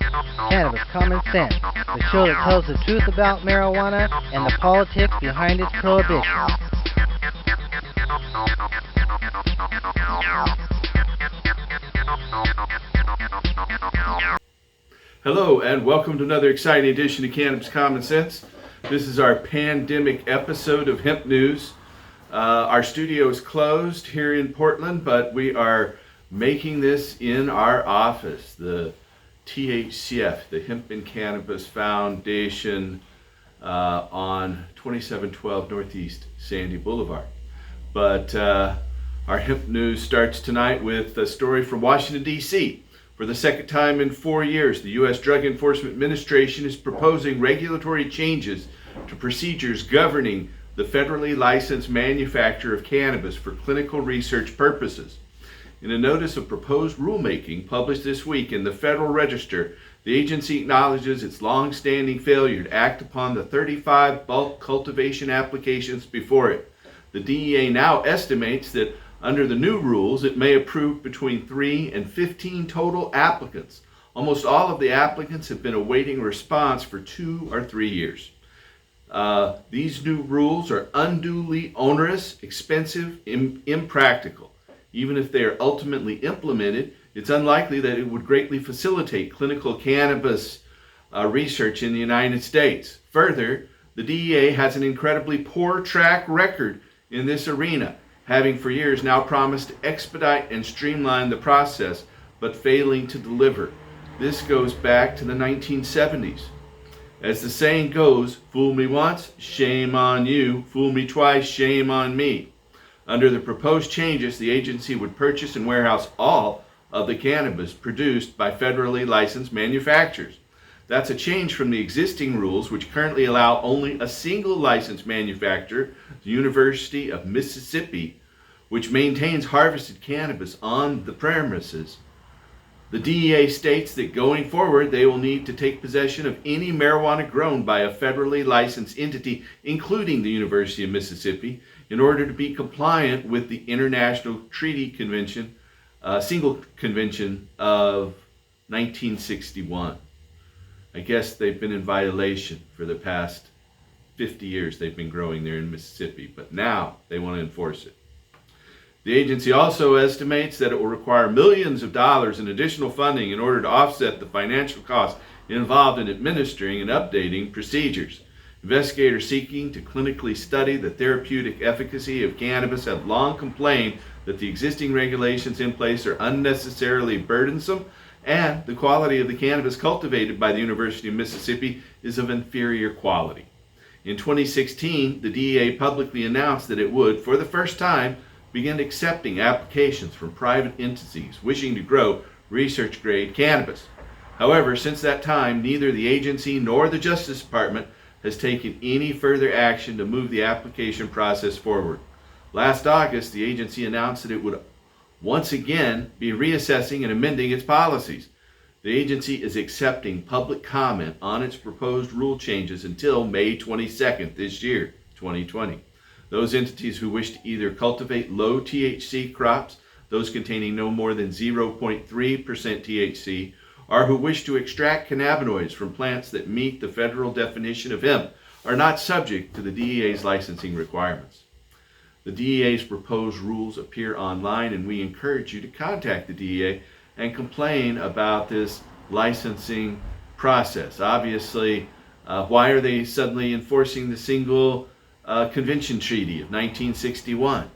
Cannabis Common Sense, the show that tells the truth about marijuana and the politics behind its prohibition. Hello and welcome to another exciting edition of Cannabis Common Sense. This is our pandemic episode of Hemp News. Our studio is closed here in Portland, but we are making this in our office, the THCF, the Hemp and Cannabis Foundation, on 2712 Northeast Sandy Boulevard. But our Hemp News starts tonight with a story from Washington, D.C. For the second time in 4 years, the U.S. Drug Enforcement Administration is proposing regulatory changes to procedures governing the federally licensed manufacture of cannabis for clinical research purposes. In a notice of proposed rulemaking published this week in the Federal Register, the agency acknowledges its long-standing failure to act upon the 35 bulk cultivation applications before it. The DEA now estimates that under the new rules, it may approve between 3 and 15 total applicants. Almost all of the applicants have been awaiting a response for 2 or 3 years. These new rules are unduly onerous, expensive, impractical. Even if they are ultimately implemented, it's unlikely that it would greatly facilitate clinical cannabis research in the United States. Further, the DEA has an incredibly poor track record in this arena, having for years now promised to expedite and streamline the process, but failing to deliver. This goes back to the 1970s. As the saying goes, fool me once, shame on you. Fool me twice, shame on me. Under the proposed changes, the agency would purchase and warehouse all of the cannabis produced by federally licensed manufacturers. That's a change from the existing rules, which currently allow only a single licensed manufacturer, the University of Mississippi, which maintains harvested cannabis on the premises. The DEA states that going forward, they will need to take possession of any marijuana grown by a federally licensed entity, including the University of Mississippi, in order to be compliant with the International Treaty Convention, Single Convention of 1961. I guess they've been in violation for the past 50 years. They've been growing there in Mississippi, but now they want to enforce it. The agency also estimates that it will require millions of dollars in additional funding in order to offset the financial costs involved in administering and updating procedures. Investigators seeking to clinically study the therapeutic efficacy of cannabis have long complained that the existing regulations in place are unnecessarily burdensome and the quality of the cannabis cultivated by the University of Mississippi is of inferior quality. In 2016, the DEA publicly announced that it would, for the first time, begin accepting applications from private entities wishing to grow research-grade cannabis. However, since that time, neither the agency nor the Justice Department has taken any further action to move the application process forward. Last August, the agency announced that it would once again be reassessing and amending its policies. The agency is accepting public comment on its proposed rule changes until May 22nd this year, 2020. Those entities who wish to either cultivate low THC crops, those containing no more than 0.3% THC, or who wish to extract cannabinoids from plants that meet the federal definition of hemp, are not subject to the DEA's licensing requirements. The DEA's proposed rules appear online, and we encourage you to contact the DEA and complain about this licensing process. Obviously, why are they suddenly enforcing the Single Convention Treaty of 1961?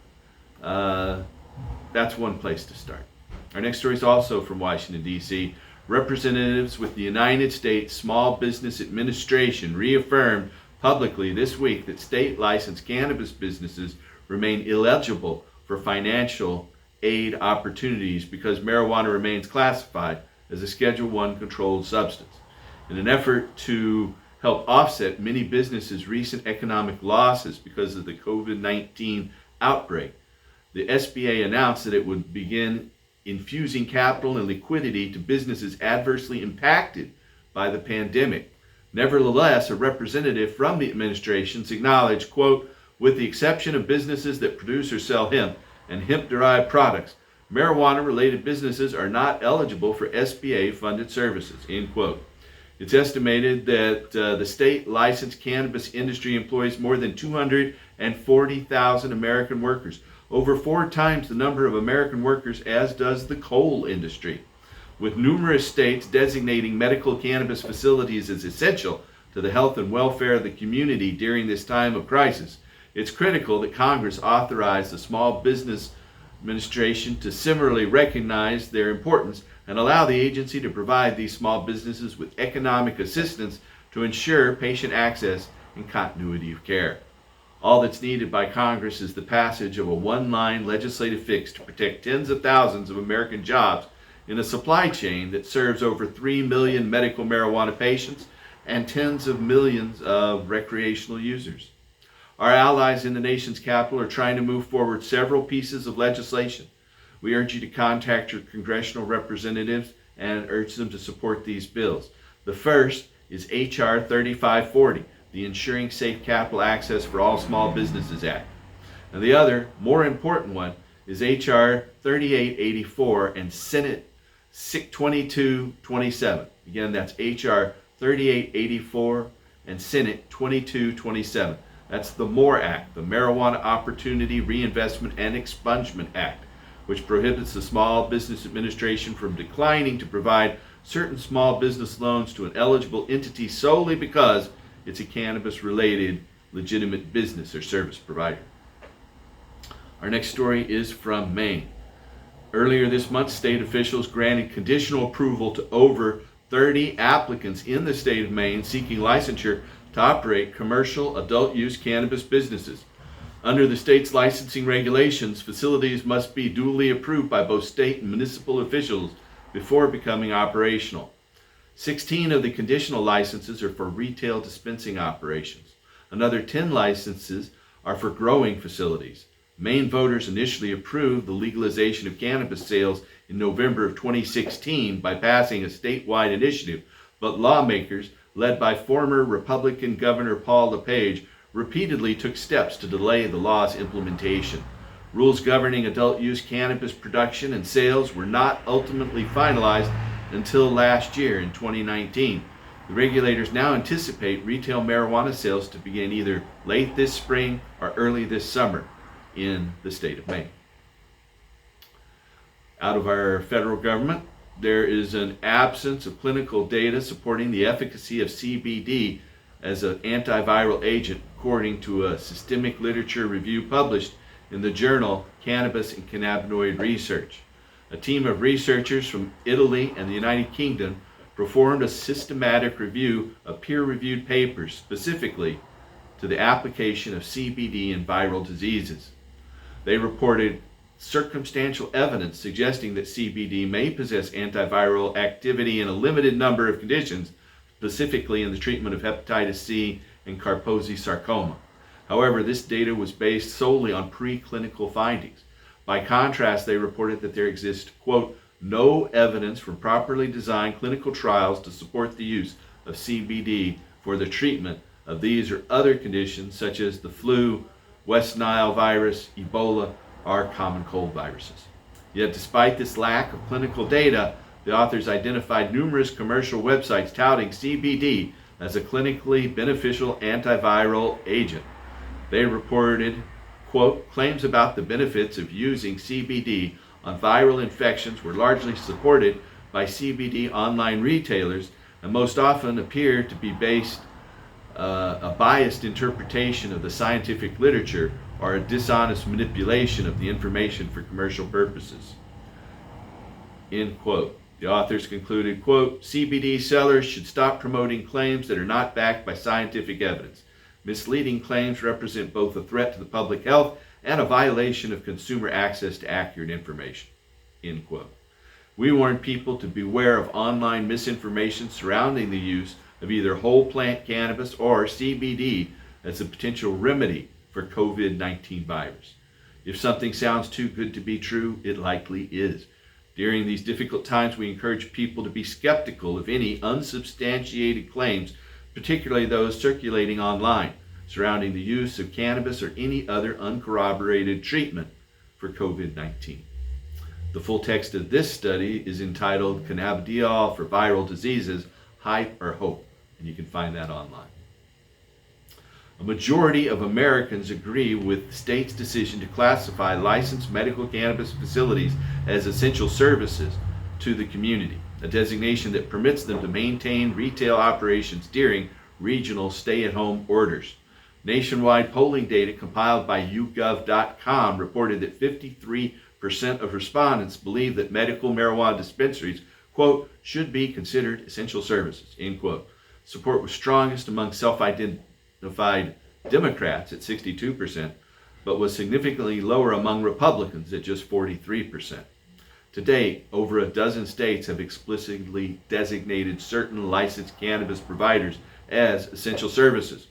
That's one place to start. Our next story is also from Washington, D.C. Representatives with the United States Small Business Administration reaffirmed publicly this week that state licensed cannabis businesses remain eligible for financial aid opportunities because marijuana remains classified as a Schedule I controlled substance. In an effort to help offset many businesses' recent economic losses because of the COVID-19 outbreak, the SBA announced that it would begin infusing capital and liquidity to businesses adversely impacted by the pandemic. Nevertheless, a representative from the administration acknowledged, quote, with the exception of businesses that produce or sell hemp and hemp-derived products, marijuana-related businesses are not eligible for SBA-funded services, end quote. It's estimated that the state licensed cannabis industry employs more than 240,000 American workers, over 4 times the number of American workers as does the coal industry. With numerous states designating medical cannabis facilities as essential to the health and welfare of the community during this time of crisis, it's critical that Congress authorize the Small Business Administration to similarly recognize their importance and allow the agency to provide these small businesses with economic assistance to ensure patient access and continuity of care. All that's needed by Congress is the passage of a one-line legislative fix to protect tens of thousands of American jobs in a supply chain that serves over 3 million medical marijuana patients and tens of millions of recreational users. Our allies in the nation's capital are trying to move forward several pieces of legislation. We urge you to contact your congressional representatives and urge them to support these bills. The first is H.R. 3540, the Ensuring Safe Capital Access for All Small Businesses Act. And the other, more important one, is H.R. 3884 and Senate 2227. Again, that's H.R. 3884 and Senate 2227. That's the MORE Act, the Marijuana Opportunity Reinvestment and Expungement Act, which prohibits the Small Business Administration from declining to provide certain small business loans to an eligible entity solely because it's a cannabis-related legitimate business or service provider. Our next story is from Maine. Earlier this month, state officials granted conditional approval to over 30 applicants in the state of Maine seeking licensure to operate commercial adult-use cannabis businesses. Under the state's licensing regulations, facilities must be duly approved by both state and municipal officials before becoming operational. 16 of the conditional licenses are for retail dispensing operations. Another 10 licenses are for growing facilities. Maine voters initially approved the legalization of cannabis sales in November of 2016 by passing a statewide initiative, but lawmakers, led by former Republican Governor Paul LePage, repeatedly took steps to delay the law's implementation. Rules governing adult use cannabis production and sales were not ultimately finalized until last year in 2019. The regulators now anticipate retail marijuana sales to begin either late this spring or early this summer in the state of Maine. Out of our federal government, there is an absence of clinical data supporting the efficacy of CBD as an antiviral agent, according to a systemic literature review published in the journal Cannabis and Cannabinoid Research. A team of researchers from Italy and the United Kingdom performed a systematic review of peer-reviewed papers specifically to the application of CBD in viral diseases. They reported circumstantial evidence suggesting that CBD may possess antiviral activity in a limited number of conditions, specifically in the treatment of hepatitis C and Kaposi sarcoma. However, this data was based solely on preclinical findings. By contrast, they reported that there exists, quote, no evidence from properly designed clinical trials to support the use of CBD for the treatment of these or other conditions such as the flu, West Nile virus, Ebola, or common cold viruses. Yet despite this lack of clinical data, the authors identified numerous commercial websites touting CBD as a clinically beneficial antiviral agent. They reported, quote, claims about the benefits of using CBD on viral infections were largely supported by CBD online retailers and most often appear to be based a biased interpretation of the scientific literature or a dishonest manipulation of the information for commercial purposes. End quote. The authors concluded, quote, CBD sellers should stop promoting claims that are not backed by scientific evidence. Misleading claims represent both a threat to the public health and a violation of consumer access to accurate information. End quote. We warn people to beware of online misinformation surrounding the use of either whole plant cannabis or CBD as a potential remedy for COVID-19 virus. If something sounds too good to be true, it likely is. During these difficult times, we encourage people to be skeptical of any unsubstantiated claims, particularly those circulating online, surrounding the use of cannabis or any other uncorroborated treatment for COVID-19. The full text of this study is entitled Cannabidiol for Viral Diseases, Hype or Hope, and you can find that online. A majority of Americans agree with the state's decision to classify licensed medical cannabis facilities as essential services to the community, a designation that permits them to maintain retail operations during regional stay-at-home orders. Nationwide polling data compiled by YouGov.com reported that 53% of respondents believe that medical marijuana dispensaries, quote, should be considered essential services, end quote. Support was strongest among self-identified Democrats at 62%, but was significantly lower among Republicans at just 43%. To date, over a dozen states have explicitly designated certain licensed cannabis providers as essential services.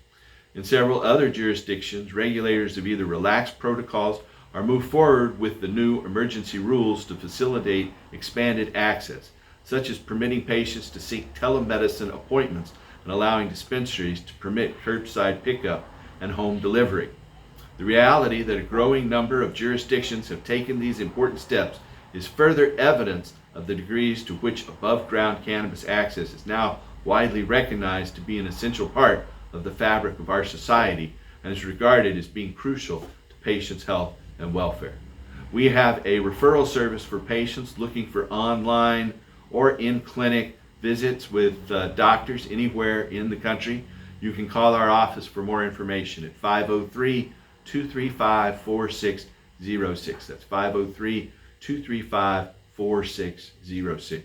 In several other jurisdictions, regulators have either relaxed protocols or moved forward with the new emergency rules to facilitate expanded access, such as permitting patients to seek telemedicine appointments and allowing dispensaries to permit curbside pickup and home delivery. The reality that a growing number of jurisdictions have taken these important steps is further evidence of the degrees to which above-ground cannabis access is now widely recognized to be an essential part of the fabric of our society and is regarded as being crucial to patients' health and welfare. We have a referral service for patients looking for online or in-clinic visits with doctors anywhere in the country. You can call our office for more information at 503-235-4606. That's 503-235-4606.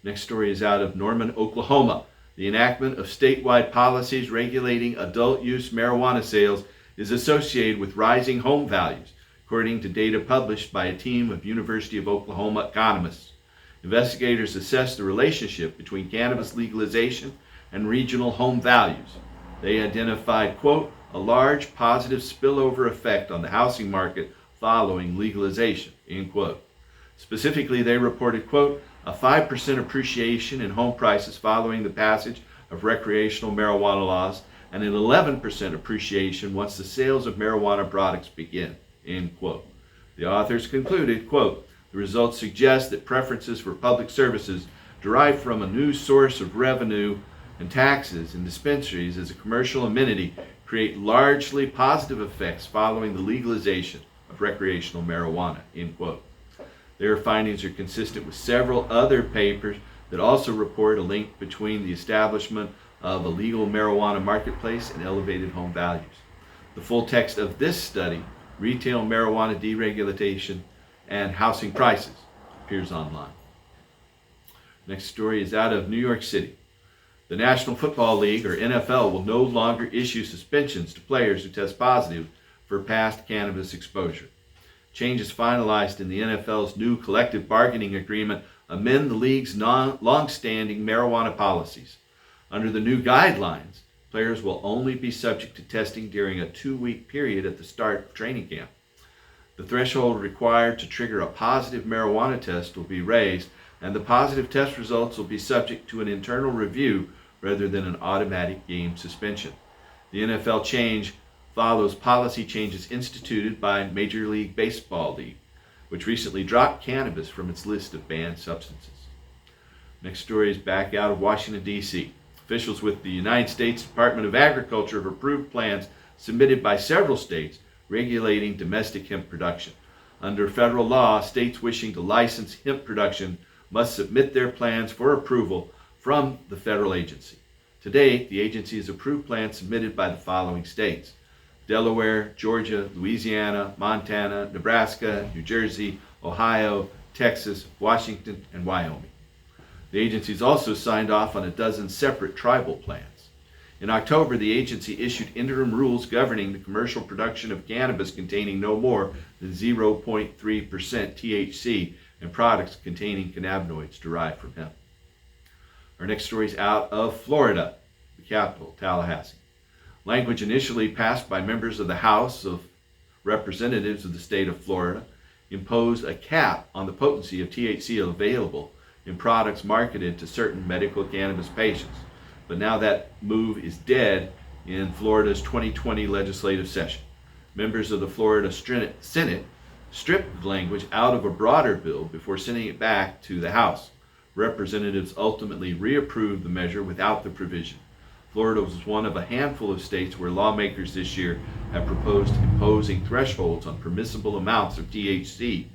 Next story is out of Norman, Oklahoma. The enactment of statewide policies regulating adult use marijuana sales is associated with rising home values, according to data published by a team of University of Oklahoma economists. Investigators assessed the relationship between cannabis legalization and regional home values. They identified, quote, a large positive spillover effect on the housing market following legalization, end quote. Specifically, they reported, quote, a 5% appreciation in home prices following the passage of recreational marijuana laws, and an 11% appreciation once the sales of marijuana products begin, end quote. The authors concluded, quote, the results suggest that preferences for public services derived from a new source of revenue and taxes in dispensaries as a commercial amenity create largely positive effects following the legalization of recreational marijuana, end quote. Their findings are consistent with several other papers that also report a link between the establishment of a legal marijuana marketplace and elevated home values. The full text of this study, Retail Marijuana Deregulation and Housing Prices, appears online. Next story is out of New York City. The National Football League, or NFL, will no longer issue suspensions to players who test positive for past cannabis exposure. Changes finalized in the NFL's new collective bargaining agreement amend the league's long-standing marijuana policies. Under the new guidelines, players will only be subject to testing during a 2-week period at the start of training camp. The threshold required to trigger a positive marijuana test will be raised, and the positive test results will be subject to an internal review rather than an automatic game suspension. The NFL change follows policy changes instituted by Major League Baseball League, which recently dropped cannabis from its list of banned substances. Next story is back out of Washington, D.C. Officials with the United States Department of Agriculture have approved plans submitted by several states regulating domestic hemp production. Under federal law, states wishing to license hemp production must submit their plans for approval from the federal agency. To date, the agency has approved plans submitted by the following states: Delaware, Georgia, Louisiana, Montana, Nebraska, New Jersey, Ohio, Texas, Washington, and Wyoming. The agency has also signed off on a dozen separate tribal plans. In October, the agency issued interim rules governing the commercial production of cannabis containing no more than 0.3% THC and products containing cannabinoids derived from hemp. Our next story is out of Florida, the capital, Tallahassee. Language initially passed by members of the House of Representatives of the state of Florida imposed a cap on the potency of THC available in products marketed to certain medical cannabis patients. But now that move is dead in Florida's 2020 legislative session. Members of the Florida Senate stripped the language out of a broader bill before sending it back to the House. Representatives ultimately reapproved the measure without the provision. Florida was one of a handful of states where lawmakers this year have proposed imposing thresholds on permissible amounts of THC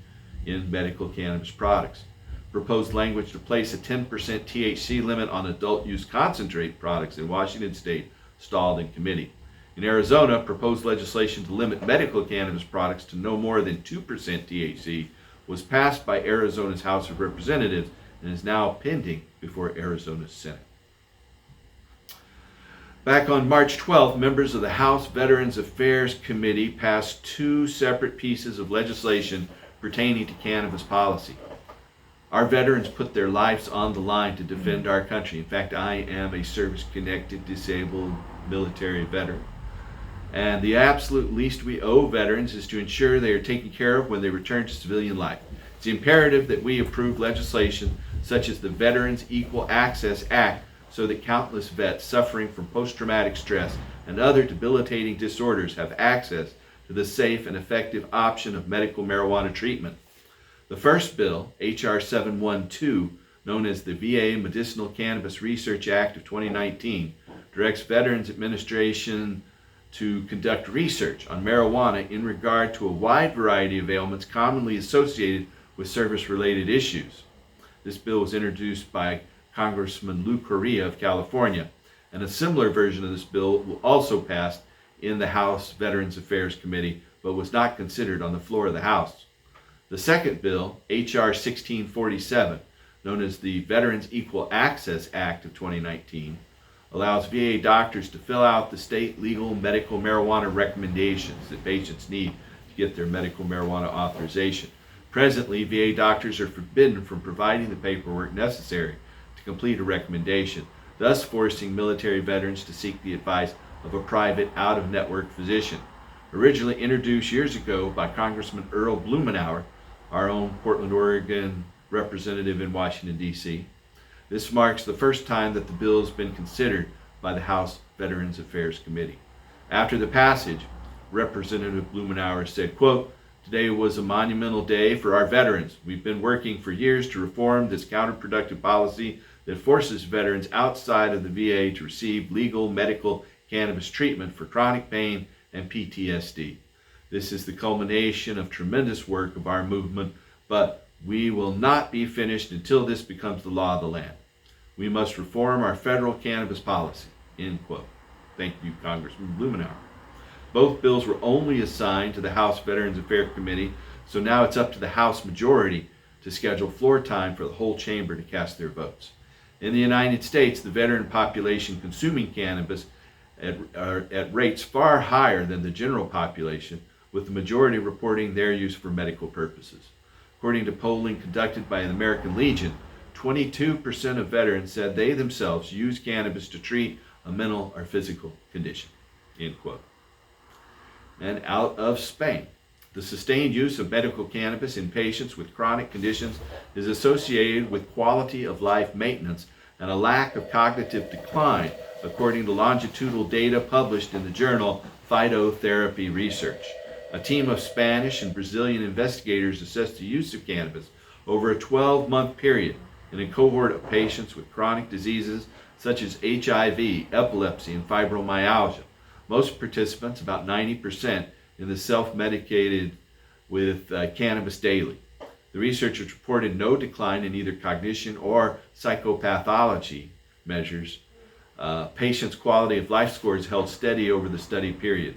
in medical cannabis products. Proposed language to place a 10% THC limit on adult use concentrate products in Washington state stalled in committee. In Arizona, proposed legislation to limit medical cannabis products to no more than 2% THC was passed by Arizona's House of Representatives and is now pending before Arizona's Senate. Back on March 12th, members of the House Veterans Affairs Committee passed two separate pieces of legislation pertaining to cannabis policy. Our veterans put their lives on the line to defend our country. In fact, I am a service-connected, disabled military veteran. And the absolute least we owe veterans is to ensure they are taken care of when they return to civilian life. It's imperative that we approve legislation such as the Veterans Equal Access Act so that countless vets suffering from post-traumatic stress and other debilitating disorders have access to the safe and effective option of medical marijuana treatment. The first bill, H.R. 712, known as the VA Medicinal Cannabis Research Act of 2019, directs Veterans Administration to conduct research on marijuana in regard to a wide variety of ailments commonly associated with service-related issues. This bill was introduced by Congressman Lou Correa of California, and a similar version of this bill also passed in the House Veterans Affairs Committee, but was not considered on the floor of the House. The second bill, H.R. 1647, known as the Veterans Equal Access Act of 2019, allows VA doctors to fill out the state legal medical marijuana recommendations that patients need to get their medical marijuana authorization. Presently, VA doctors are forbidden from providing the paperwork necessary to complete a recommendation, thus forcing military veterans to seek the advice of a private, out-of-network physician. Originally introduced years ago by Congressman Earl Blumenauer, our own Portland, Oregon representative in Washington, D.C., this marks the first time that the bill has been considered by the House Veterans Affairs Committee. After the passage, Representative Blumenauer said, quote, "Today was a monumental day for our veterans. We've been working for years to reform this counterproductive policy that forces veterans outside of the VA to receive legal medical cannabis treatment for chronic pain and PTSD. This is the culmination of tremendous work of our movement, but we will not be finished until this becomes the law of the land. We must reform our federal cannabis policy." End quote. Thank you, Congressman Blumenauer. Both bills were only assigned to the House Veterans Affairs Committee, so now it's up to the House majority to schedule floor time for the whole chamber to cast their votes. In the United States, the veteran population consuming cannabis are at rates far higher than the general population, with the majority reporting their use for medical purposes. According to polling conducted by the American Legion, 22% of veterans said they themselves use cannabis to treat a mental or physical condition. End quote. And out of Spain, the sustained use of medical cannabis in patients with chronic conditions is associated with quality of life maintenance and a lack of cognitive decline, according to longitudinal data published in the journal Phytotherapy Research. A team of Spanish and Brazilian investigators assessed the use of cannabis over a 12-month period in a cohort of patients with chronic diseases such as HIV, epilepsy, and fibromyalgia. Most participants, about 90%, in the self-medicated with cannabis daily. The researchers reported no decline in either cognition or psychopathology measures. Patients' quality of life scores held steady over the study period.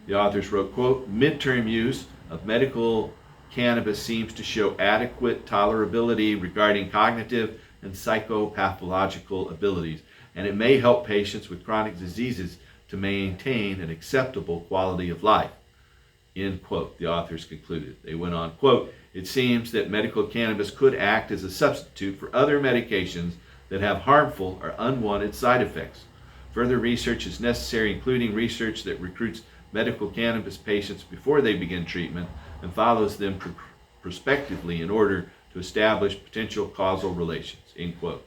The authors wrote, quote, "Midterm use of medical cannabis seems to show adequate tolerability regarding cognitive and psychopathological abilities, and it may help patients with chronic diseases to maintain an acceptable quality of life." End quote, the authors concluded. They went on, quote, "It seems that medical cannabis could act as a substitute for other medications that have harmful or unwanted side effects. Further research is necessary, including research that recruits medical cannabis patients before they begin treatment and follows them prospectively in order to establish potential causal relations." End quote.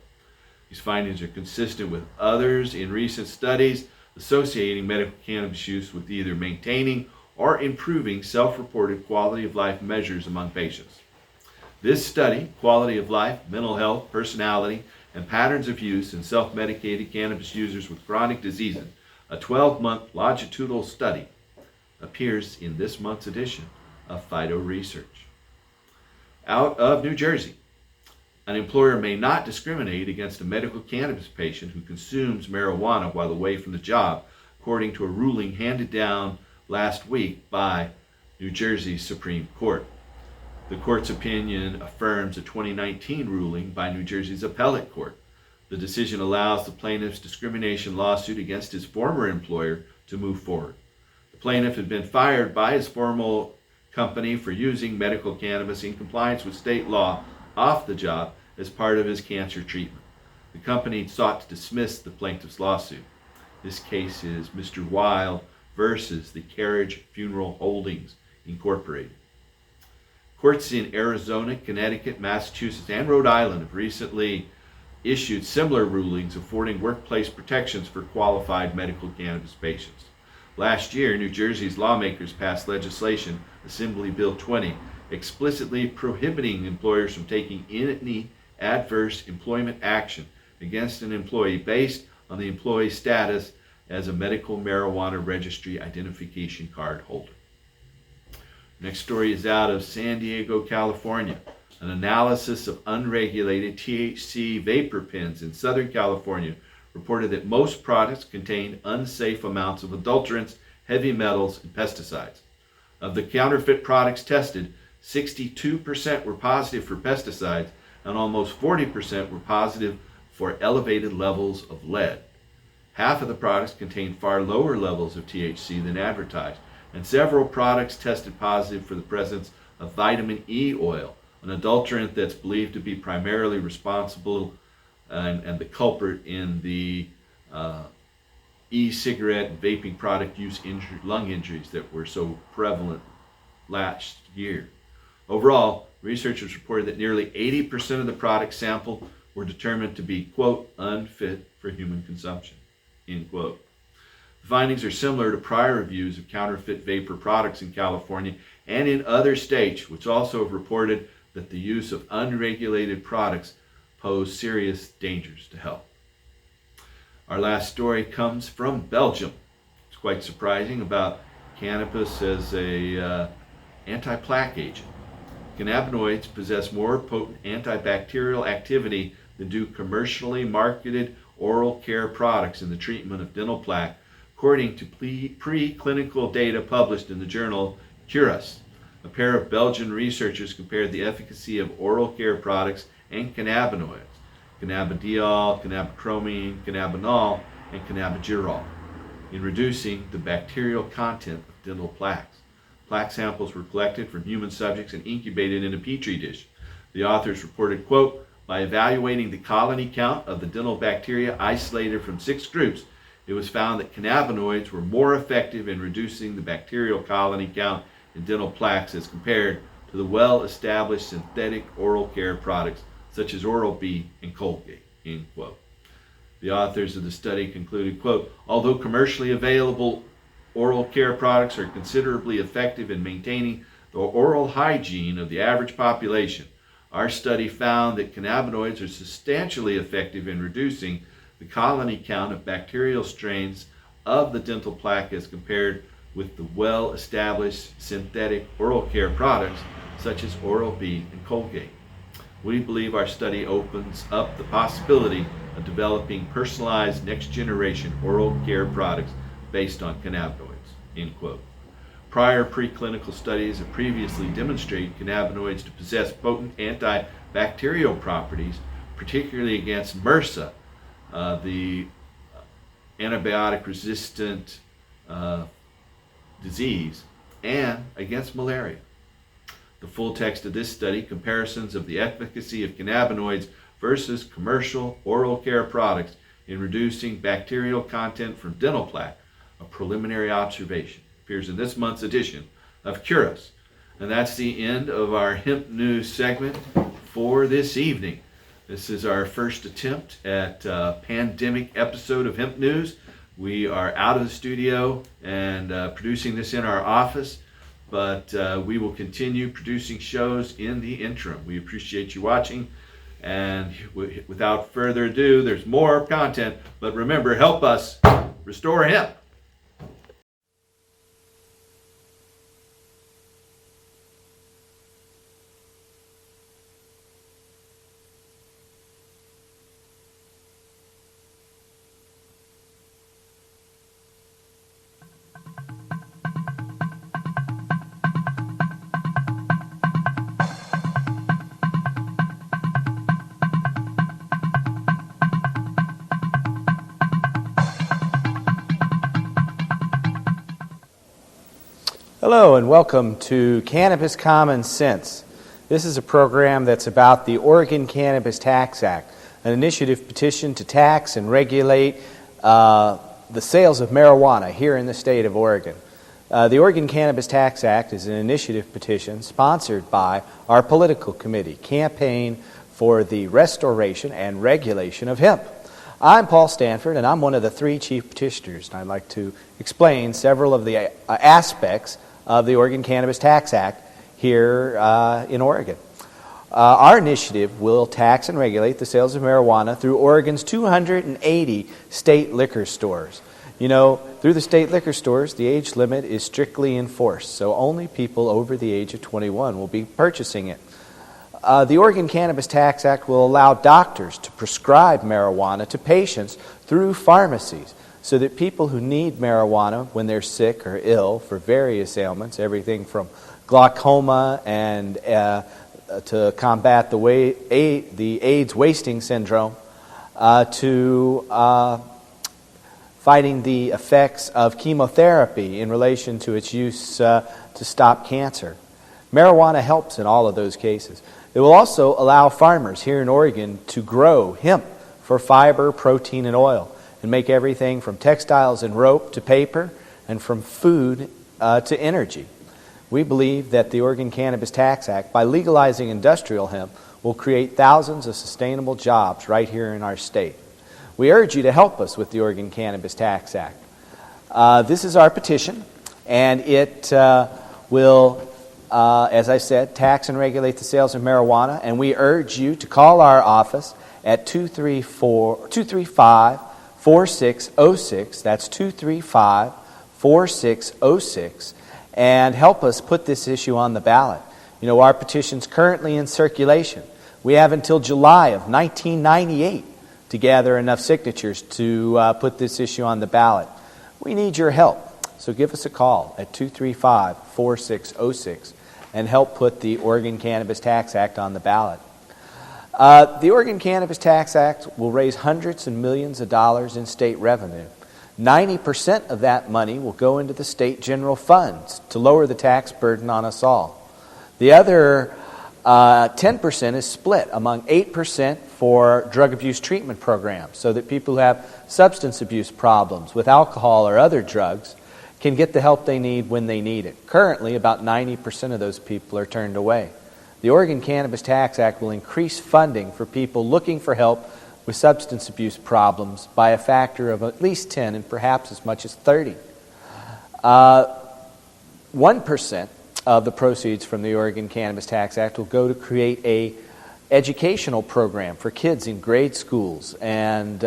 These findings are consistent with others in recent studies associating medical cannabis use with either maintaining or improving self-reported quality of life measures among patients. This study, Quality of Life, Mental Health, Personality, and Patterns of Use in Self-Medicated Cannabis Users with Chronic Diseases, a 12-month longitudinal study, appears in this month's edition of Phyto Research. Out of New Jersey, an employer may not discriminate against a medical cannabis patient who consumes marijuana while away from the job, according to a ruling handed down last week by New Jersey's Supreme Court. The court's opinion affirms a 2019 ruling by New Jersey's appellate court. The decision allows the plaintiff's discrimination lawsuit against his former employer to move forward. The plaintiff had been fired by his former company for using medical cannabis in compliance with state law off the job as part of his cancer treatment. The company sought to dismiss the plaintiff's lawsuit. This case is Mr. Wild versus the Carriage Funeral Holdings, Incorporated. Courts in Arizona, Connecticut, Massachusetts, and Rhode Island have recently issued similar rulings affording workplace protections for qualified medical cannabis patients. Last year, New Jersey's lawmakers passed legislation, Assembly Bill 20, explicitly prohibiting employers from taking any adverse employment action against an employee based on the employee's status as a medical marijuana registry identification card holder. Next story is out of San Diego, California. An analysis of unregulated THC vapor pens in Southern California reported that most products contained unsafe amounts of adulterants, heavy metals, and pesticides. Of the counterfeit products tested, 62% were positive for pesticides and almost 40% were positive for elevated levels of lead. Half of the products contained far lower levels of THC than advertised, and several products tested positive for the presence of vitamin E oil, an adulterant that's believed to be primarily responsible and the culprit in the e-cigarette and vaping product use lung injuries that were so prevalent last year. Overall, researchers reported that nearly 80% of the products sampled were determined to be, quote, unfit for human consumption, end quote. The findings are similar to prior reviews of counterfeit vapor products in California and in other states, which also have reported that the use of unregulated products pose serious dangers to health. Our last story comes from Belgium. It's quite surprising about cannabis as a anti-plaque agent. Cannabinoids possess more potent antibacterial activity than do commercially marketed oral care products in the treatment of dental plaque, according to preclinical data published in the journal Cannabis. A pair of Belgian researchers compared the efficacy of oral care products and cannabinoids, cannabidiol, cannabichromine, cannabinol, and cannabigerol, in reducing the bacterial content of dental plaques. Plaque samples were collected from human subjects and incubated in a petri dish. The authors reported, quote, by evaluating the colony count of the dental bacteria isolated from 6 groups, it was found that cannabinoids were more effective in reducing the bacterial colony count in dental plaques as compared to the well-established synthetic oral care products such as Oral-B and Colgate, end quote. The authors of the study concluded, quote, although commercially available oral care products are considerably effective in maintaining the oral hygiene of the average population, our study found that cannabinoids are substantially effective in reducing the colony count of bacterial strains of the dental plaque as compared with the well-established synthetic oral care products such as Oral-B and Colgate. We believe our study opens up the possibility of developing personalized next-generation oral care products based on cannabinoids, end quote. Prior preclinical studies have previously demonstrated cannabinoids to possess potent antibacterial properties, particularly against MRSA, the antibiotic-resistant disease, and against malaria. The full text of this study, comparisons of the efficacy of cannabinoids versus commercial oral care products in reducing bacterial content from dental plaque, a preliminary observation, appears in this month's edition of Cannabis. And that's the end of our hemp news segment for this evening. This is our first attempt at a pandemic episode of Hemp News. We are out of the studio and producing this in our office, but we will continue producing shows in the interim. We appreciate you watching, and without further ado, there's more content, but remember, help us restore hemp. Hello and welcome to Cannabis Common Sense. This is a program that's about the Oregon Cannabis Tax Act, an initiative petition to tax and regulate the sales of marijuana here in the state of Oregon. The Oregon Cannabis Tax Act is an initiative petition sponsored by our political committee, Campaign for the Restoration and Regulation of Hemp. I'm Paul Stanford, and I'm one of the three chief petitioners, and I'd like to explain several of the aspects of the Oregon Cannabis Tax Act here in Oregon. Our initiative will tax and regulate the sales of marijuana through Oregon's 280 state liquor stores. You know, through the state liquor stores, the age limit is strictly enforced, so only people over the age of 21 will be purchasing it. The Oregon Cannabis Tax Act will allow doctors to prescribe marijuana to patients through pharmacies, so that people who need marijuana when they're sick or ill for various ailments, everything from glaucoma and to combat the AIDS wasting syndrome, to fighting the effects of chemotherapy in relation to its use to stop cancer. Marijuana helps in all of those cases. It will also allow farmers here in Oregon to grow hemp for fiber, protein, and oil, and make everything from textiles and rope to paper, and from food to energy. We believe that the Oregon Cannabis Tax Act, by legalizing industrial hemp, will create thousands of sustainable jobs right here in our state. We urge you to help us with the Oregon Cannabis Tax Act. This is our petition, and it will, as I said, tax and regulate the sales of marijuana, and we urge you to call our office at 235-4606, that's 235-4606, and help us put this issue on the ballot. You know, our petition's currently in circulation. We have until July of 1998 to gather enough signatures to put this issue on the ballot. We need your help, so give us a call at 235-4606 and help put the Oregon Cannabis Tax Act on the ballot. The Oregon Cannabis Tax Act will raise hundreds and millions of dollars in state revenue. 90% of that money will go into the state general funds to lower the tax burden on us all. The other 10% is split among 8% for drug abuse treatment programs, so that people who have substance abuse problems with alcohol or other drugs can get the help they need when they need it. Currently, about 90% of those people are turned away. The Oregon Cannabis Tax Act will increase funding for people looking for help with substance abuse problems by a factor of at least 10 and perhaps as much as 30. 1% of the proceeds from the Oregon Cannabis Tax Act will go to create a educational program for kids in grade schools and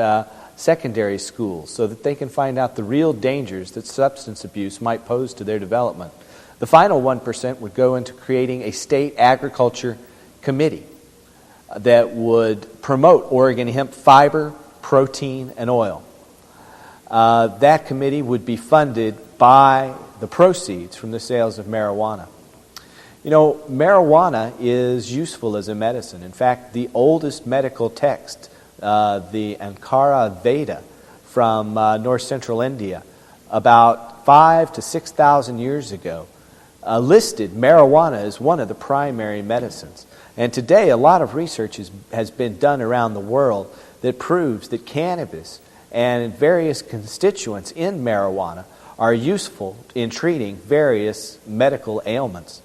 secondary schools, so that they can find out the real dangers that substance abuse might pose to their development. The final 1% would go into creating a state agriculture committee that would promote Oregon hemp fiber, protein, and oil. That committee would be funded by the proceeds from the sales of marijuana. You know, marijuana is useful as a medicine. In fact, the oldest medical text, the Ankara Veda from north central India, about 5,000 to 6,000 years ago, listed marijuana as one of the primary medicines. And today, a lot of research has been done around the world that proves that cannabis and various constituents in marijuana are useful in treating various medical ailments.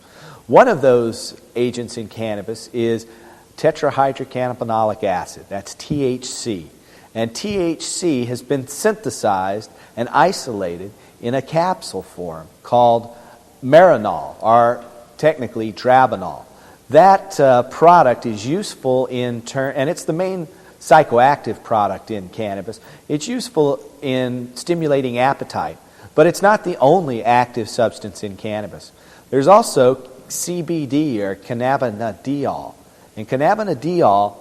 One of those agents in cannabis is tetrahydrocannabinolic acid, that's THC. And THC has been synthesized and isolated in a capsule form called Marinol, or technically Drabanol. That product is useful and it's the main psychoactive product in cannabis. It's useful in stimulating appetite, but it's not the only active substance in cannabis. There's also CBD, or cannabidiol. And cannabidiol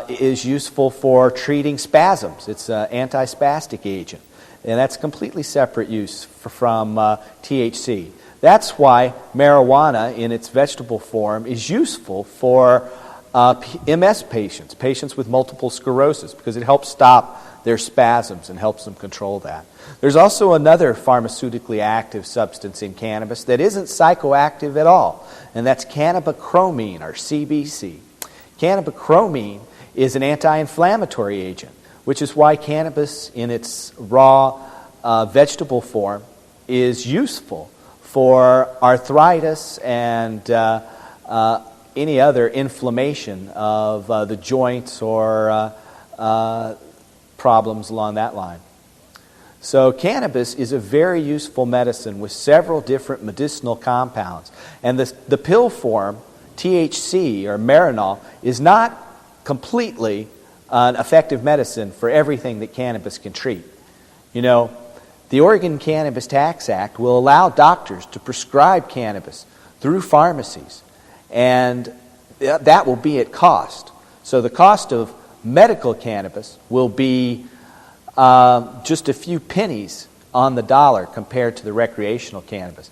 is useful for treating spasms. It's an antispastic agent, and that's completely separate use from THC. That's why marijuana in its vegetable form is useful for MS patients, patients with multiple sclerosis, because it helps stop their spasms and helps them control that. There's also another pharmaceutically active substance in cannabis that isn't psychoactive at all, and that's cannabichromene, or CBC. Cannabichromene is an anti-inflammatory agent, which is why cannabis in its raw vegetable form is useful for arthritis and any other inflammation of the joints or problems along that line. So cannabis is a very useful medicine with several different medicinal compounds. And the pill form, THC, or Marinol, is not completely an effective medicine for everything that cannabis can treat. You know, the Oregon Cannabis Tax Act will allow doctors to prescribe cannabis through pharmacies, and that will be at cost. So the cost of medical cannabis will be just a few pennies on the dollar compared to the recreational cannabis.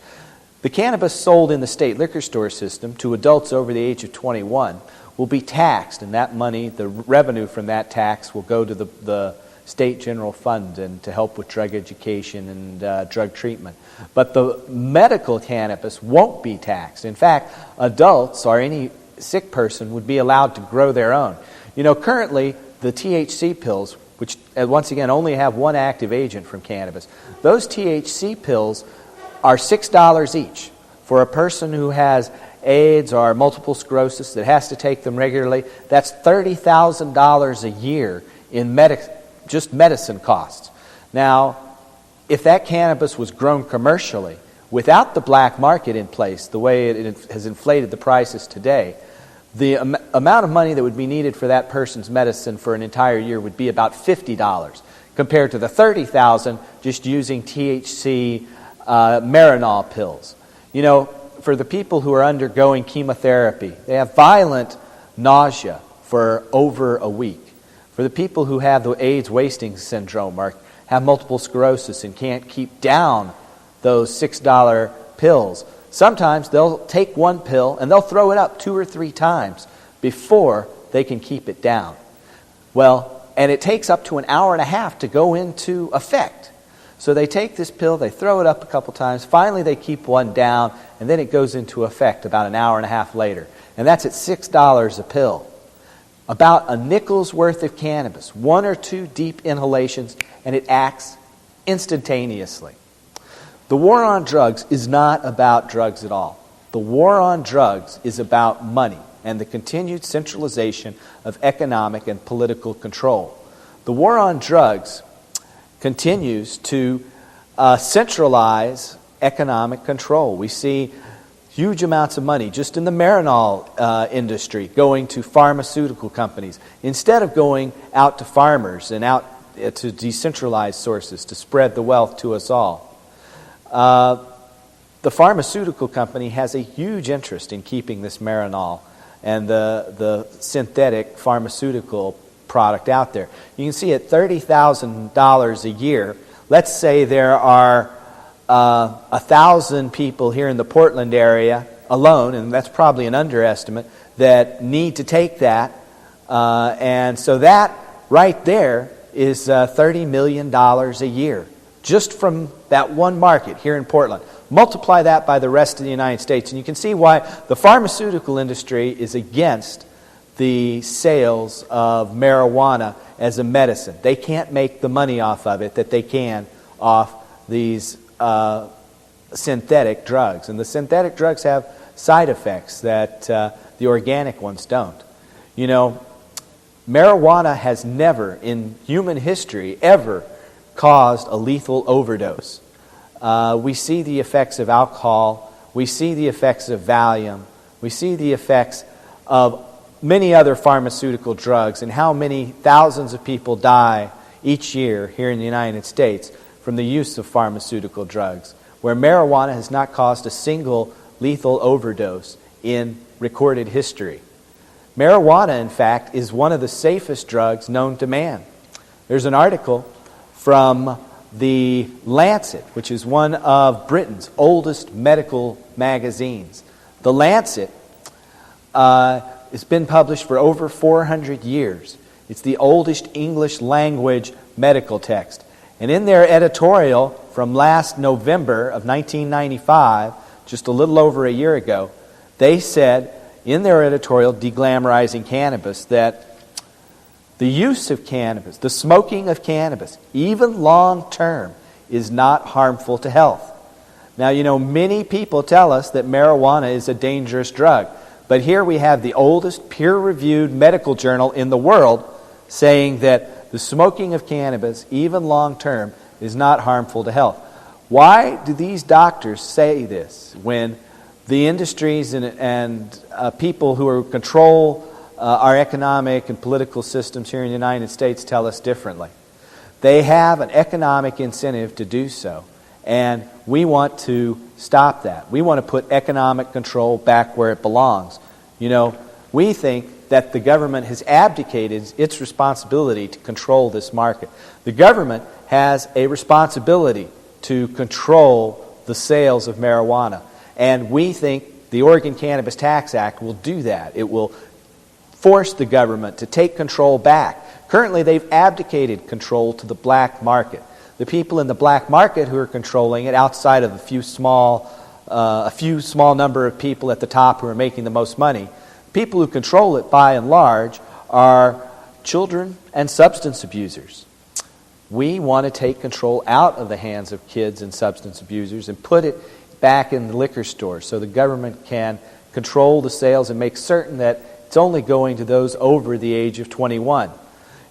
The cannabis sold in the state liquor store system to adults over the age of 21 will be taxed, and that money, the revenue from that tax, will go to the state general fund and to help with drug education and drug treatment. But the medical cannabis won't be taxed. In fact, adults or any sick person would be allowed to grow their own. You know, currently the THC pills, which once again only have one active agent from cannabis, those THC pills are $6 each. For a person who has AIDS or multiple sclerosis that has to take them regularly, that's $30,000 a year in just medicine costs. Now, if that cannabis was grown commercially, without the black market in place, the way it has inflated the prices today, the amount of money that would be needed for that person's medicine for an entire year would be about $50, compared to the $30,000 just using THC Marinol pills. You know, for the people who are undergoing chemotherapy, they have violent nausea for over a week. For the people who have the AIDS wasting syndrome or have multiple sclerosis and can't keep down those $6 pills, sometimes they'll take one pill and they'll throw it up 2 or 3 times before they can keep it down. Well, and it takes up to an hour and a half to go into effect. So they take this pill, they throw it up a couple times, finally they keep one down, and then it goes into effect about an hour and a half later. And that's at $6 a pill. About a nickel's worth of cannabis, 1 or 2 deep inhalations, and it acts instantaneously. The war on drugs is not about drugs at all. The war on drugs is about money and the continued centralization of economic and political control. The war on drugs continues to centralize economic control. We see huge amounts of money just in the Marinol industry going to pharmaceutical companies instead of going out to farmers and out to decentralized sources to spread the wealth to us all. The pharmaceutical company has a huge interest in keeping this Marinol and the synthetic pharmaceutical product out there. You can see at $30,000 a year, let's say there are 1,000 people here in the Portland area alone, and that's probably an underestimate, that need to take that. And so that right there is $30 million a year, just from that one market here in Portland. Multiply that by the rest of the United States, and you can see why the pharmaceutical industry is against the sales of marijuana as a medicine. They can't make the money off of it that they can off these synthetic drugs. And the synthetic drugs have side effects that the organic ones don't. You know, marijuana has never in human history ever caused a lethal overdose. We see the effects of alcohol, we see the effects of Valium, we see the effects of many other pharmaceutical drugs and how many thousands of people die each year here in the United States from the use of pharmaceutical drugs, where marijuana has not caused a single lethal overdose in recorded history. Marijuana, in fact, is one of the safest drugs known to man. There's an article from the Lancet, which is one of Britain's oldest medical magazines. The Lancet has been published for over 400 years. It's the oldest English language medical text. And in their editorial from last November of 1995, just a little over a year ago, they said in their editorial, Deglamorizing Cannabis, that the use of cannabis, the smoking of cannabis, even long term, is not harmful to health. Now, you know, many people tell us that marijuana is a dangerous drug, but here we have the oldest peer-reviewed medical journal in the world saying that the smoking of cannabis, even long term, is not harmful to health. Why do these doctors say this when the industries and people who control our economic and political systems here in the United States tell us differently? They have an economic incentive to do so, and we want to stop that. We want to put economic control back where it belongs. You know, we think that the government has abdicated its responsibility to control this market. The government has a responsibility to control the sales of marijuana, and we think the Oregon Cannabis Tax Act will do that. It will force the government to take control back. Currently, they've abdicated control to the black market. The people in the black market who are controlling it, outside of a few small number of people at the top who are making the most money, people who control it by and large are children and substance abusers. We want to take control out of the hands of kids and substance abusers and put it back in the liquor stores so the government can control the sales and make certain that it's only going to those over the age of 21.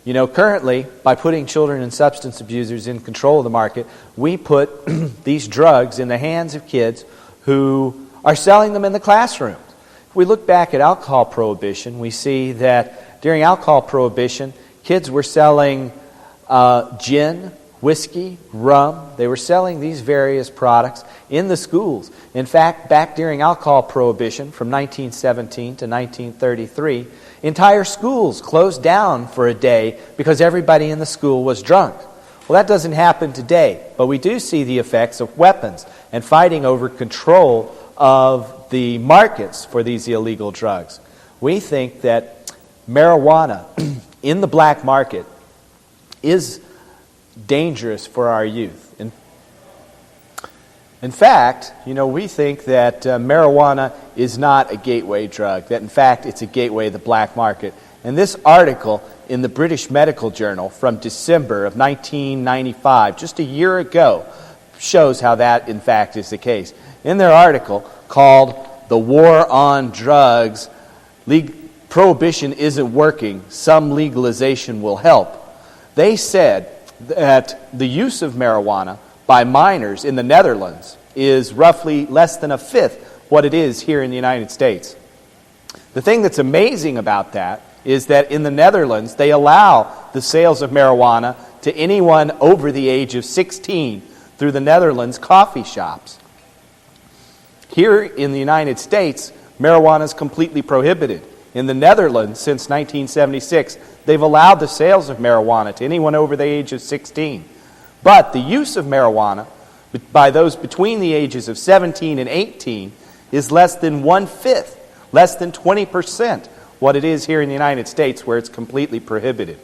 You know, currently, by putting children and substance abusers in control of the market, we put these drugs in the hands of kids who are selling them in the classrooms. If we look back at alcohol prohibition, we see that during alcohol prohibition, kids were selling gin, whiskey, rum. They were selling these various products in the schools. In fact, back during alcohol prohibition from 1917 to 1933, entire schools closed down for a day because everybody in the school was drunk. Well, that doesn't happen today, but we do see the effects of weapons and fighting over control of the markets for these illegal drugs. We think that marijuana in the black market is dangerous for our youth. In fact, you know, we think that marijuana is not a gateway drug, that in fact it's a gateway to the black market. And this article in the British Medical Journal from December of 1995, just a year ago, shows how that in fact is the case. In their article called "The War on Drugs, Prohibition Isn't Working, Some Legalization Will Help," they said that the use of marijuana by minors in the Netherlands is roughly less than a fifth what it is here in the United States. The thing that's amazing about that is that in the Netherlands, they allow the sales of marijuana to anyone over the age of 16 through the Netherlands coffee shops. Here in the United States, marijuana is completely prohibited. In the Netherlands, since 1976, they've allowed the sales of marijuana to anyone over the age of 16. But the use of marijuana by those between the ages of 17 and 18 is less than 1/5, less than 20% what it is here in the United States, where it's completely prohibited.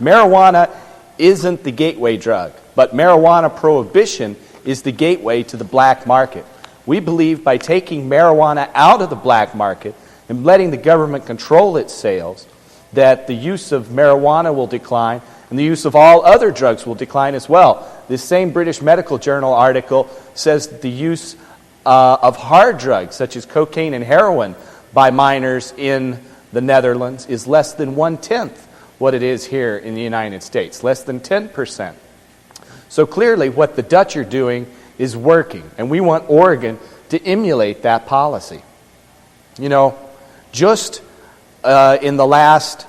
Marijuana isn't the gateway drug, but marijuana prohibition is the gateway to the black market. We believe by taking marijuana out of the black market and letting the government control its sales, that the use of marijuana will decline and the use of all other drugs will decline as well. This same British Medical Journal article says that the use of hard drugs, such as cocaine and heroin, by minors in the Netherlands is less than 1/10 what it is here in the United States, less than 10%. So clearly what the Dutch are doing is working, and we want Oregon to emulate that policy. You know, just in the last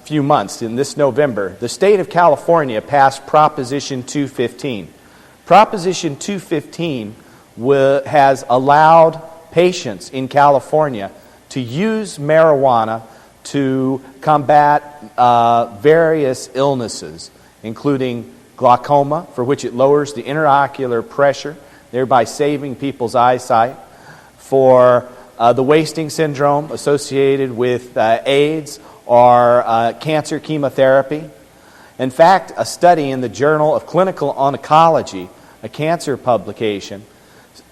few months, in this November, the state of California passed Proposition 215. Proposition 215 has allowed patients in California to use marijuana to combat various illnesses, including glaucoma, for which it lowers the intraocular pressure, thereby saving people's eyesight, for the wasting syndrome associated with AIDS or cancer chemotherapy. In fact, a study in the Journal of Clinical Oncology, a cancer publication,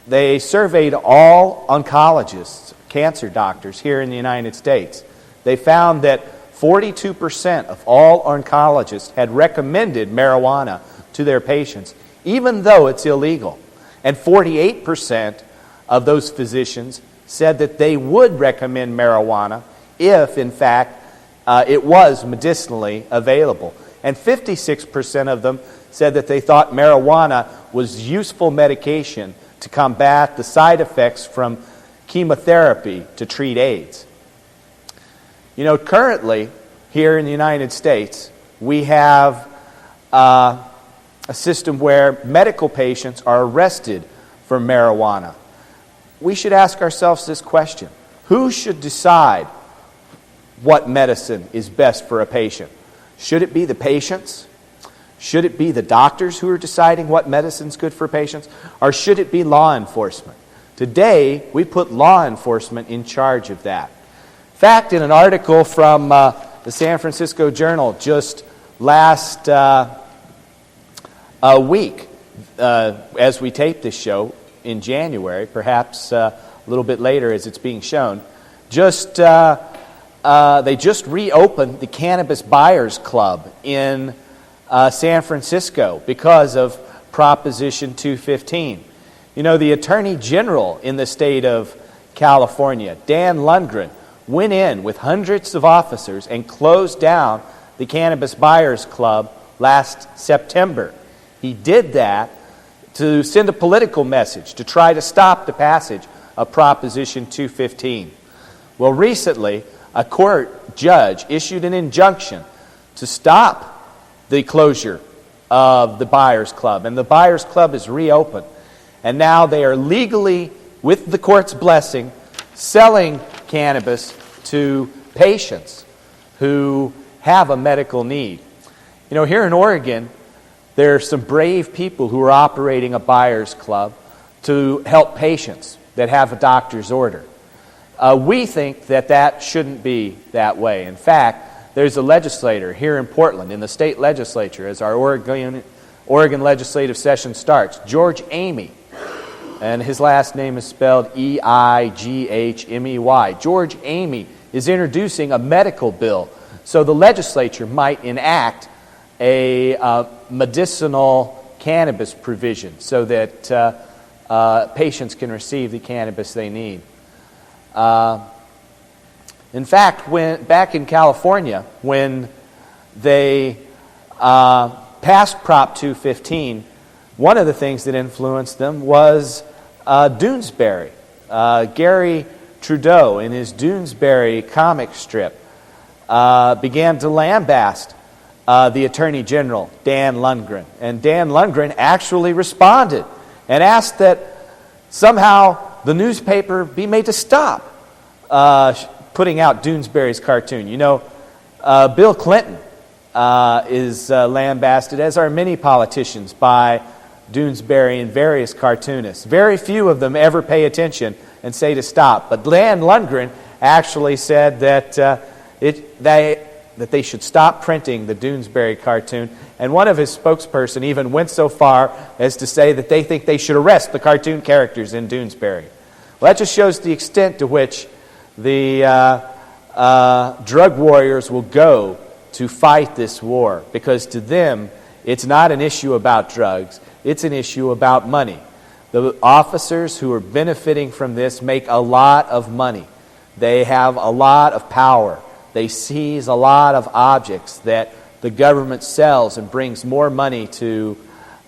they surveyed all oncologists, cancer doctors here in the United States. They found that 42% of all oncologists had recommended marijuana to their patients, even though it's illegal. And 48% of those physicians said that they would recommend marijuana if, in fact, it was medicinally available. And 56% of them said that they thought marijuana was useful medication to combat the side effects from chemotherapy to treat AIDS. You know, currently, here in the United States, we have a system where medical patients are arrested for marijuana. We should ask ourselves this question: who should decide what medicine is best for a patient? Should it be the patients? Should it be the doctors who are deciding what medicine's good for patients? Or should it be law enforcement? Today, we put law enforcement in charge of that. In fact, in an article from the San Francisco Journal just last week, as we tape this show in January, perhaps a little bit later as it's being shown, they just reopened the Cannabis Buyers Club in San Francisco because of Proposition 215. You know, the Attorney General in the state of California, Dan Lundgren, went in with hundreds of officers and closed down the Cannabis Buyers Club last September. He did that to send a political message to try to stop the passage of Proposition 215. Well, recently, a court judge issued an injunction to stop the closure of the Buyers Club, and the Buyers Club is reopened. And now they are legally, with the court's blessing, selling cannabis to patients who have a medical need. You know, here in Oregon, there are some brave people who are operating a Buyers Club to help patients that have a doctor's order. We think that that shouldn't be that way. In fact, there's a legislator here in Portland, in the state legislature, as our Oregon legislative session starts, George Amy, and his last name is spelled E-I-G-H-M-E-Y. George Amy is introducing a medical bill so the legislature might enact a medicinal cannabis provision so that patients can receive the cannabis they need. In fact, back in California, when they passed Prop 215, one of the things that influenced them was Doonesbury. Gary Trudeau, in his Doonesbury comic strip, began to lambaste the Attorney General, Dan Lundgren. And Dan Lundgren actually responded and asked that somehow the newspaper be made to stop putting out Doonesbury's cartoon. You know, Bill Clinton is lambasted, as are many politicians, by Doonesbury and various cartoonists. Very few of them ever pay attention and say to stop. But Dan Lundgren actually said that they should stop printing the Doonesbury cartoon. And one of his spokesperson even went so far as to say that they think they should arrest the cartoon characters in Doonesbury. Well, that just shows the extent to which the drug warriors will go to fight this war, because to them, it's not an issue about drugs, it's an issue about money. The officers who are benefiting from this make a lot of money. They have a lot of power. They seize a lot of objects that the government sells and brings more money to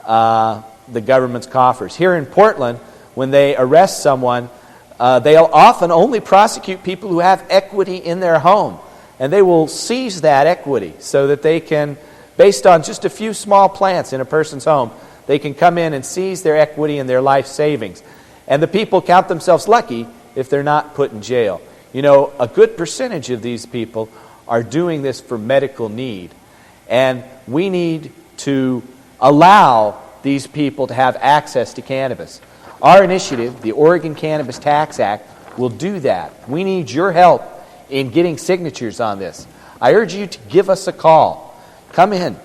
the government's coffers. Here in Portland, when they arrest someone, they'll often only prosecute people who have equity in their home. And they will seize that equity so that they can, based on just a few small plants in a person's home, they can come in and seize their equity and their life savings. And the people count themselves lucky if they're not put in jail. You know, a good percentage of these people are doing this for medical need. And we need to allow these people to have access to cannabis. Our initiative, the Oregon Cannabis Tax Act, will do that. We need your help in getting signatures on this. I urge you to give us a call. Come in.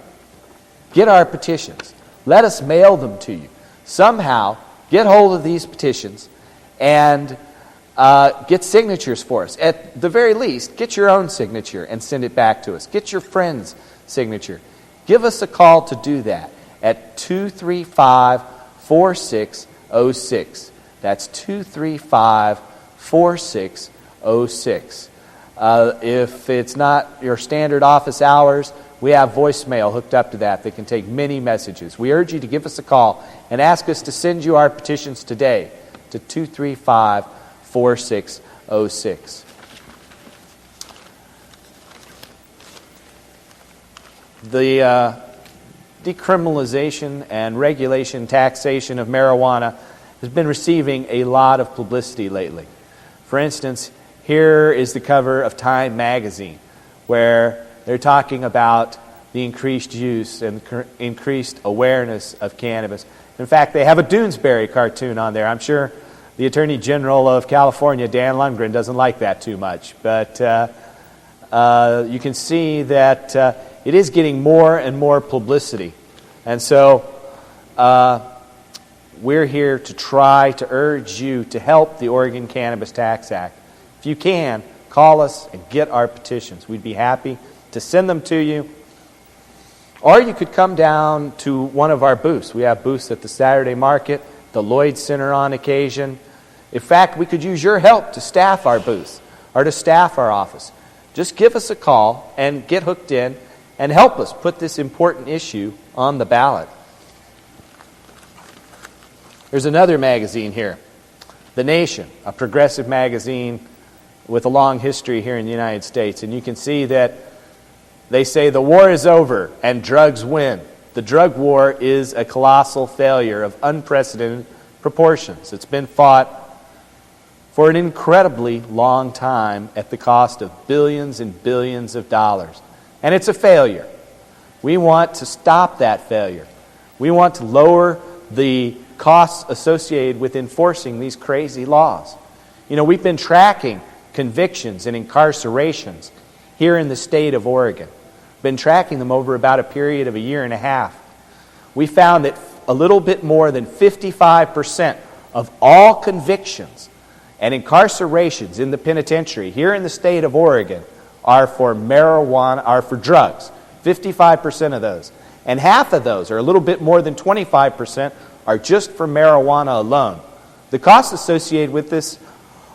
Get our petitions. Let us mail them to you. Somehow, get hold of these petitions and get signatures for us. At the very least, get your own signature and send it back to us. Get your friend's signature. Give us a call to do that at 235-4606. That's 235-4606. If it's not your standard office hours, we have voicemail hooked up to that can take many messages. We urge you to give us a call and ask us to send you our petitions today to 235-4606. The decriminalization and regulation, taxation of marijuana has been receiving a lot of publicity lately. For instance, here is the cover of Time magazine, where they're talking about the increased use and increased awareness of cannabis. In fact, they have a Doonesbury cartoon on there. I'm sure the Attorney General of California, Dan Lundgren, doesn't like that too much. But you can see that it is getting more and more publicity. And so we're here to try to urge you to help the Oregon Cannabis Tax Act. If you can, call us and get our petitions. We'd be happy to send them to you. Or you could come down to one of our booths. We have booths at the Saturday Market, the Lloyd Center on occasion. In fact, we could use your help to staff our booths or to staff our office. Just give us a call and get hooked in and help us put this important issue on the ballot. There's another magazine here, The Nation, a progressive magazine with a long history here in the United States. And you can see that they say the war is over and drugs win. The drug war is a colossal failure of unprecedented proportions. It's been fought for an incredibly long time at the cost of billions and billions of dollars. And it's a failure. We want to stop that failure. We want to lower the costs associated with enforcing these crazy laws. You know, we've been tracking convictions and incarcerations here in the state of Oregon. Been tracking them over about a period of a year and a half. We found that a little bit more than 55% of all convictions and incarcerations in the penitentiary here in the state of Oregon are for marijuana, are for drugs. 55% of those. And half of those, or a little bit more than 25%, are just for marijuana alone. The costs associated with this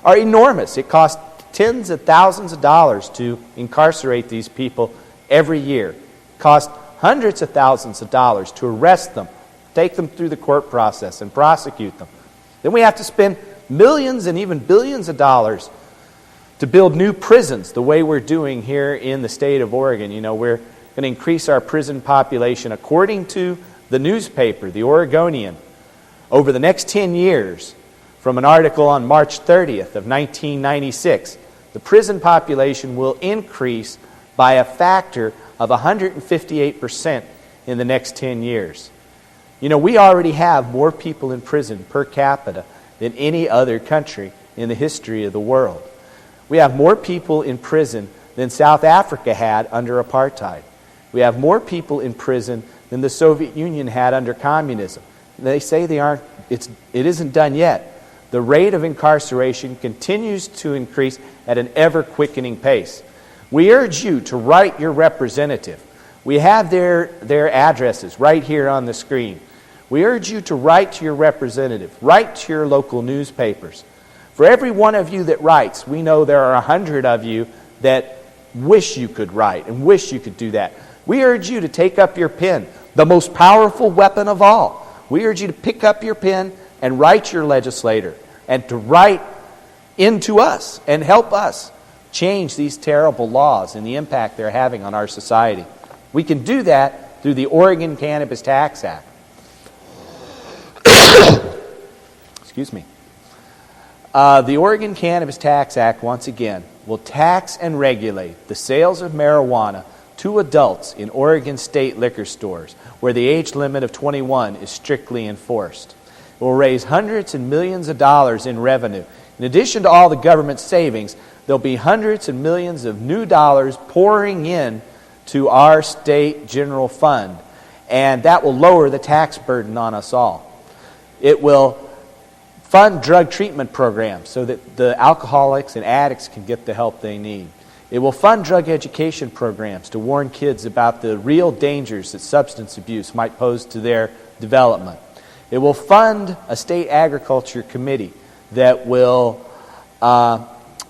are enormous. It costs tens of thousands of dollars to incarcerate these people every year. It costs hundreds of thousands of dollars to arrest them, take them through the court process, and prosecute them. Then we have to spend millions and even billions of dollars to build new prisons the way we're doing here in the state of Oregon. You know, we're going to increase our prison population according to the newspaper, the Oregonian, over the next 10 years. From an article on March 30th of 1996, the prison population will increase by a factor of 158% in the next 10 years. You know, we already have more people in prison per capita than any other country in the history of the world. We have more people in prison than South Africa had under apartheid. We have more people in prison than the Soviet Union had under communism. They say it isn't done yet. The rate of incarceration continues to increase at an ever-quickening pace. We urge you to write your representative. We have their addresses right here on the screen. We urge you to write to your representative. Write to your local newspapers. For every one of you that writes, we know there are 100 of you that wish you could write and wish you could do that. We urge you to take up your pen, the most powerful weapon of all. We urge you to pick up your pen and write your legislator and to write into us and help us change these terrible laws and the impact they're having on our society. We can do that through the Oregon Cannabis Tax Act. Excuse me. The Oregon Cannabis Tax Act, once again, will tax and regulate the sales of marijuana to adults in Oregon state liquor stores, where the age limit of 21 is strictly enforced. It will raise hundreds and millions of dollars in revenue. In addition to all the government savings, there'll be hundreds and millions of new dollars pouring in to our state general fund, and that will lower the tax burden on us all. It will fund drug treatment programs so that the alcoholics and addicts can get the help they need. It will fund drug education programs to warn kids about the real dangers that substance abuse might pose to their development. It will fund a state agriculture committee that will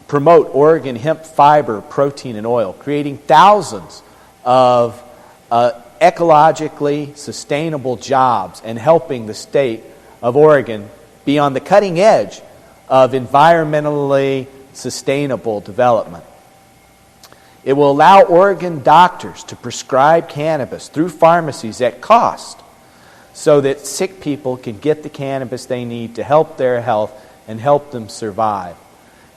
promote Oregon hemp fiber, protein, and oil, creating thousands of ecologically sustainable jobs and helping the state of Oregon be on the cutting edge of environmentally sustainable development. It will allow Oregon doctors to prescribe cannabis through pharmacies at cost so that sick people can get the cannabis they need to help their health and help them survive.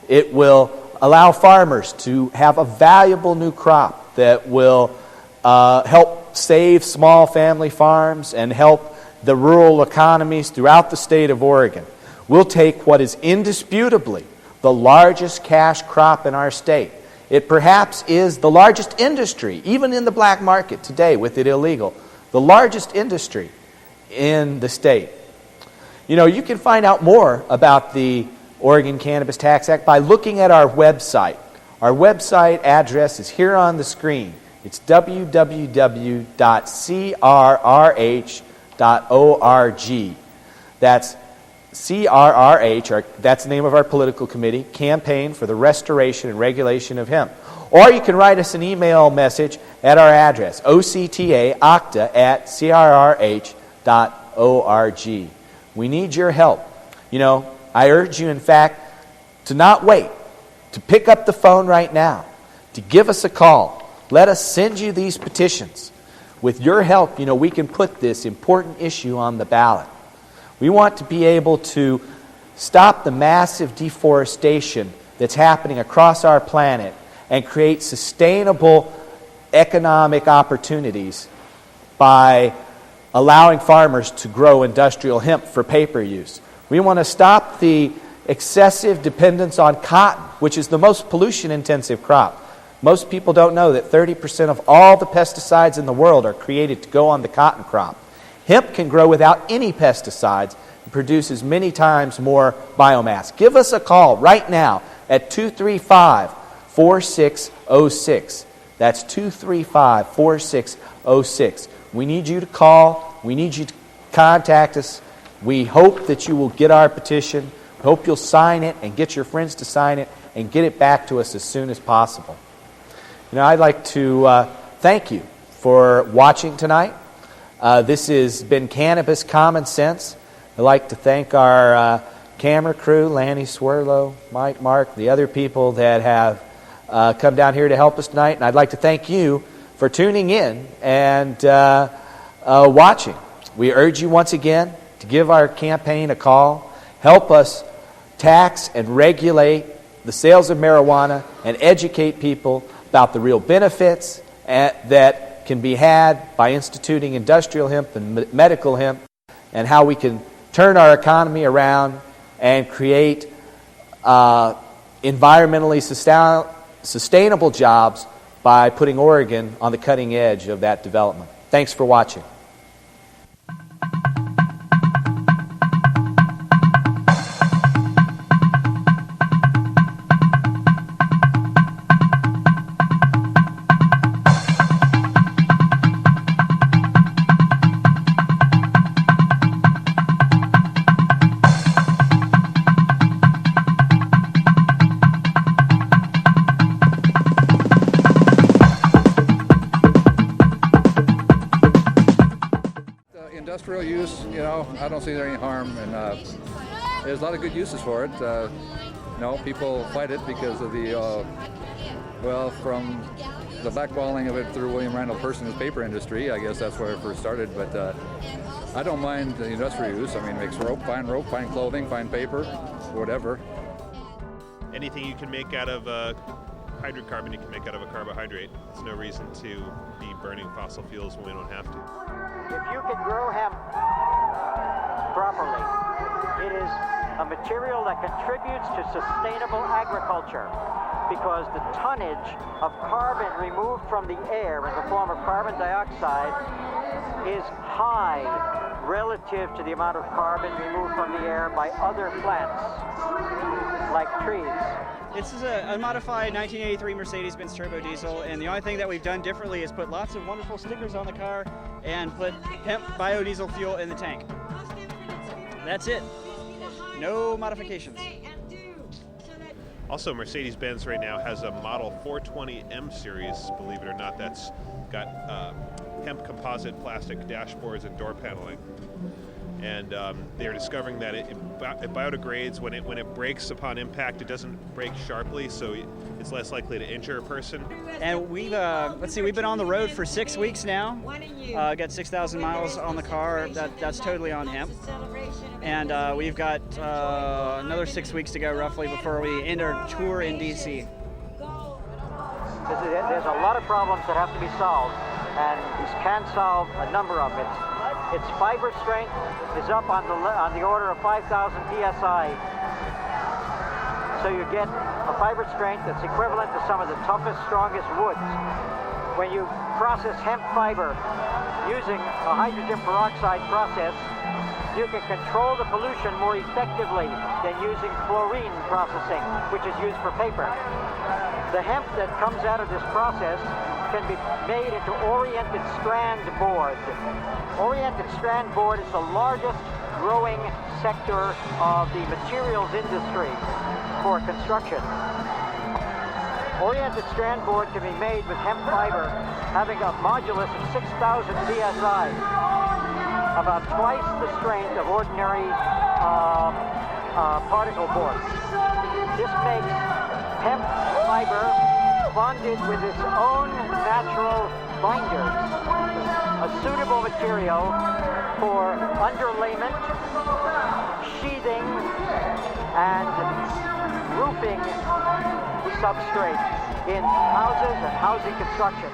It will allow farmers to have a valuable new crop that will help save small family farms and help the rural economies throughout the state of Oregon. We'll take what is indisputably the largest cash crop in our state. It perhaps is the largest industry, even in the black market today with it illegal, the largest industry in the state. You know, you can find out more about the Oregon Cannabis Tax Act by looking at our website. Our website address is here on the screen. It's www.crrh.org. That's CRRH, that's the name of our political committee, Campaign for the Restoration and Regulation of Hemp. Or you can write us an email message at our address, octa@crrh.org. We need your help. You know, I urge you, in fact, to not wait, to pick up the phone right now, to give us a call. Let us send you these petitions. With your help, you know, we can put this important issue on the ballot. We want to be able to stop the massive deforestation that's happening across our planet and create sustainable economic opportunities by allowing farmers to grow industrial hemp for paper use. We want to stop the excessive dependence on cotton, which is the most pollution-intensive crop. Most people don't know that 30% of all the pesticides in the world are created to go on the cotton crop. Hemp can grow without any pesticides and produces many times more biomass. Give us a call right now at 235-4606. That's 235-4606. We need you to call. We need you to contact us. We hope that you will get our petition. We hope you'll sign it and get your friends to sign it and get it back to us as soon as possible. You know, I'd like to thank you for watching tonight. This has been Cannabis Common Sense. I'd like to thank our camera crew, Lanny Swerlo, Mike, Mark, the other people that have come down here to help us tonight. And I'd like to thank you for tuning in and watching. We urge you once again to give our campaign a call. Help us tax and regulate the sales of marijuana and educate people about the real benefits that can be had by instituting industrial hemp and medical hemp, and how we can turn our economy around and create environmentally sustainable jobs by putting Oregon on the cutting edge of that development. Thanks for watching. industrial use, I don't see there any harm, and there's a lot of good uses for it. People fight it because of the, from the blackballing of it through William Randall Person's paper industry. I guess that's where it first started, but I don't mind the industrial use. I mean, it makes rope, fine clothing, fine paper, whatever. Anything you can make out of hydrocarbon, you can make out of a carbohydrate. There's no reason to be burning fossil fuels when we don't have to. If you can grow hemp properly, it is a material that contributes to sustainable agriculture because the tonnage of carbon removed from the air in the form of carbon dioxide is high relative to the amount of carbon removed from the air by other plants, like trees. This is a unmodified 1983 Mercedes-Benz turbo diesel, and the only thing that we've done differently is put lots of wonderful stickers on the car and put hemp biodiesel fuel in the tank. That's it. No modifications. Also, Mercedes-Benz right now has a Model 420 M Series, believe it or not, that's got hemp composite plastic dashboards and door paneling. And they're discovering that it biodegrades when it breaks upon impact. It doesn't break sharply, so it's less likely to injure a person. And we've been on the road for 6 weeks now. Got 6,000 miles on the car. That's totally on hemp. And we've got another 6 weeks to go roughly before we end our tour in DC. There's a lot of problems that have to be solved, and we can solve a number of it. Its fiber strength is up on the order of 5,000 psi. So you get a fiber strength that's equivalent to some of the toughest, strongest woods. When you process hemp fiber using a hydrogen peroxide process, you can control the pollution more effectively than using chlorine processing, which is used for paper. The hemp that comes out of this process can be made into oriented strand board. Oriented strand board is the largest growing sector of the materials industry for construction. Oriented strand board can be made with hemp fiber having a modulus of 6,000 psi, about twice the strength of ordinary particle board. This makes hemp fiber bonded with its own natural binders, a suitable material for underlayment, sheathing, and roofing substrate in houses and housing construction.